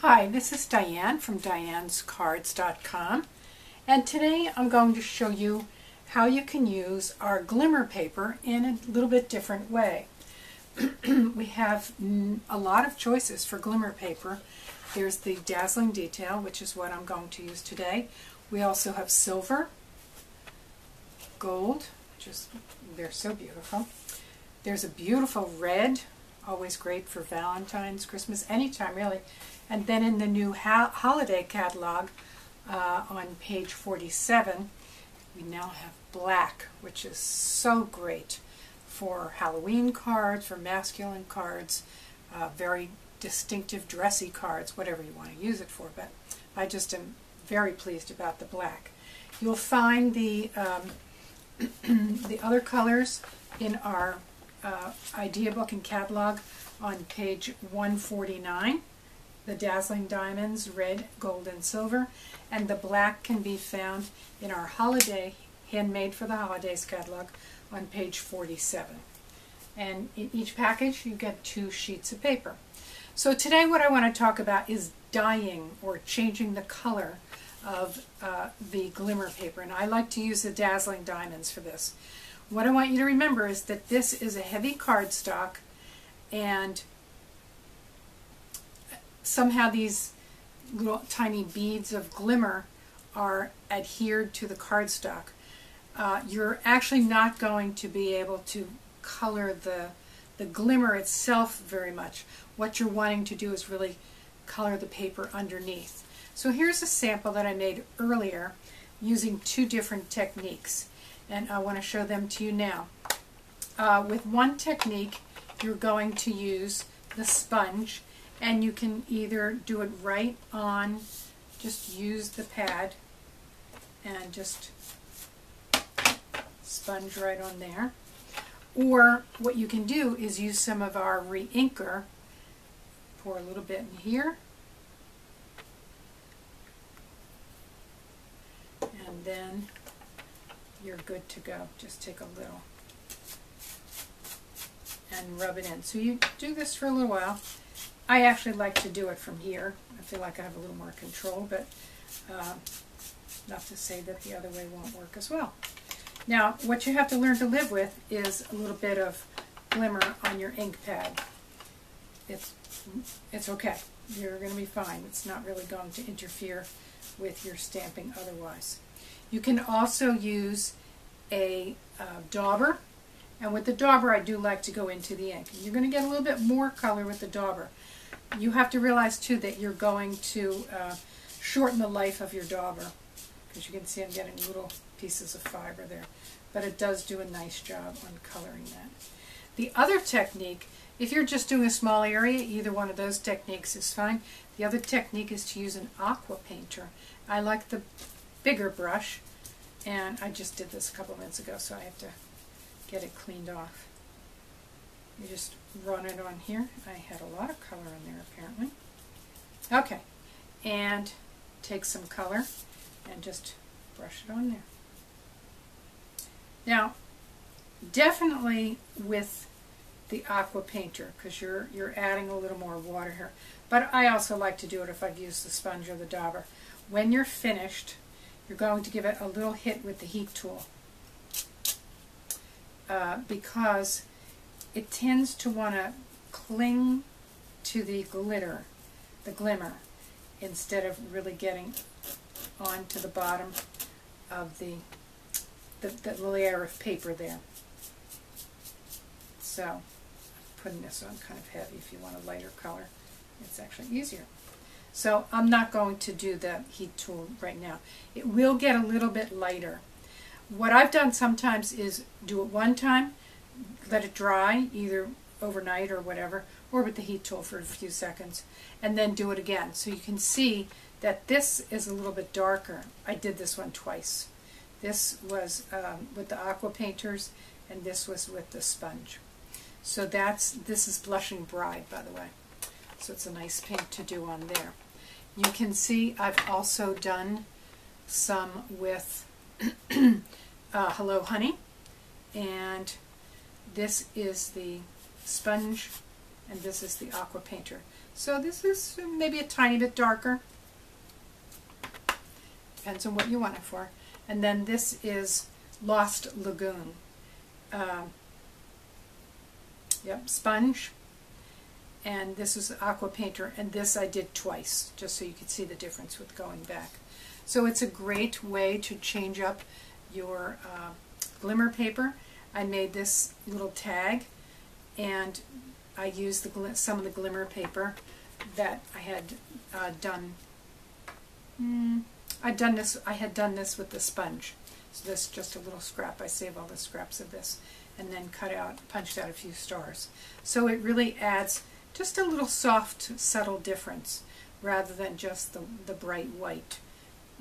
Hi, this is Diane from dianescards.com, and today I'm going to show you how you can use our glimmer paper in a little bit different way. We have a lot of choices for glimmer paper. There's the dazzling detail, which is what I'm going to use today. We also have silver, gold, they're so beautiful. There's a beautiful red, always great for Valentine's, Christmas, anytime really. And then in the new holiday catalog on page 47, we now have black, which is so great for Halloween cards, for masculine cards, very distinctive dressy cards, whatever you want to use it for. But I just am very pleased about the black. You'll find the the other colors in our idea book and catalog on page 149. The dazzling diamonds, red, gold, and silver, and the black can be found in our holiday, handmade for the holidays catalog on page 47. And in each package you get 2 sheets of paper. So today what I want to talk about is dyeing or changing the color of the glimmer paper, and I like to use the dazzling diamonds for this. What I want you to remember is that this is a heavy cardstock, and somehow these little tiny beads of glimmer are adhered to the cardstock. You're actually not going to be able to color the glimmer itself very much. What you're wanting to do is really color the paper underneath. So here's a sample that I made earlier using 2 different techniques, and I want to show them to you now. With one technique, you're going to use the sponge, and you can either do it right on, just use the pad and just sponge right on there. Or what you can do is use some of our re-inker, pour a little bit in here, and then you're good to go. Just take a little and rub it in. So you do this for a little while. I actually like to do it from here. I feel like I have a little more control, but not to say that the other way won't work as well. Now, what you have to learn to live with is a little bit of glimmer on your ink pad. It's okay. You're going to be fine. It's not really going to interfere with your stamping otherwise. You can also use a dauber, and with the dauber I do like to go into the ink. You're going to get a little bit more color with the dauber. You have to realize too that you're going to shorten the life of your dauber, because you can see I'm getting little pieces of fiber there, but it does do a nice job on coloring that. The other technique, if you're just doing a small area, either one of those techniques is fine. The other technique is to use an aqua painter. I like the bigger brush, and I just did this a couple minutes ago, so I have to get it cleaned off. You just run it on here. I had a lot of color in there apparently. Okay, and take some color and just brush it on there. Now, definitely with the aqua painter, because you're adding a little more water here. But I also like to do it if I've used the sponge or the dauber. When you're finished, you're going to give it a little hit with the heat tool, because it tends to want to cling to the glimmer, instead of really getting onto the bottom of the layer of paper there. So I'm putting this on kind of heavy. If you want a lighter color, it's actually easier. So I'm not going to do the heat tool right now. It will get a little bit lighter. What I've done sometimes is do it one time, let it dry, either overnight or whatever, or with the heat tool for a few seconds, and then do it again. So you can see that this is a little bit darker. I did this one twice. This was with the aqua painters, and this was with the sponge. So this is Blushing Bride, by the way. So it's a nice pink to do on there. You can see I've also done some with Hello Honey, and this is the sponge, and this is the aqua painter. So this is maybe a tiny bit darker. Depends on what you want it for. And then this is Lost Lagoon. Yep, sponge. And this is Aqua Painter, and this I did twice, just so you could see the difference with going back. So it's a great way to change up your glimmer paper. I made this little tag, and I used some of the glimmer paper that I had done. I had done this with the sponge. So this is just a little scrap. I saved all the scraps of this, and then punched out a few stars. So it really adds just a little soft, subtle difference rather than just the bright white.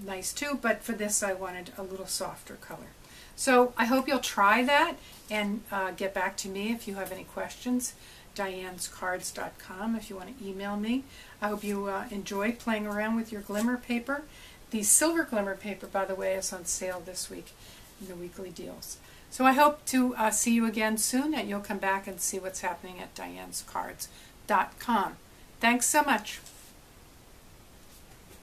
Nice too, but for this I wanted a little softer color. So I hope you'll try that and get back to me if you have any questions. Diane'sCards.com if you want to email me. I hope you enjoy playing around with your glimmer paper. The silver glimmer paper, by the way, is on sale this week in the weekly deals. So I hope to see you again soon, and you'll come back and see what's happening at Diane'sCards.com. Thanks so much.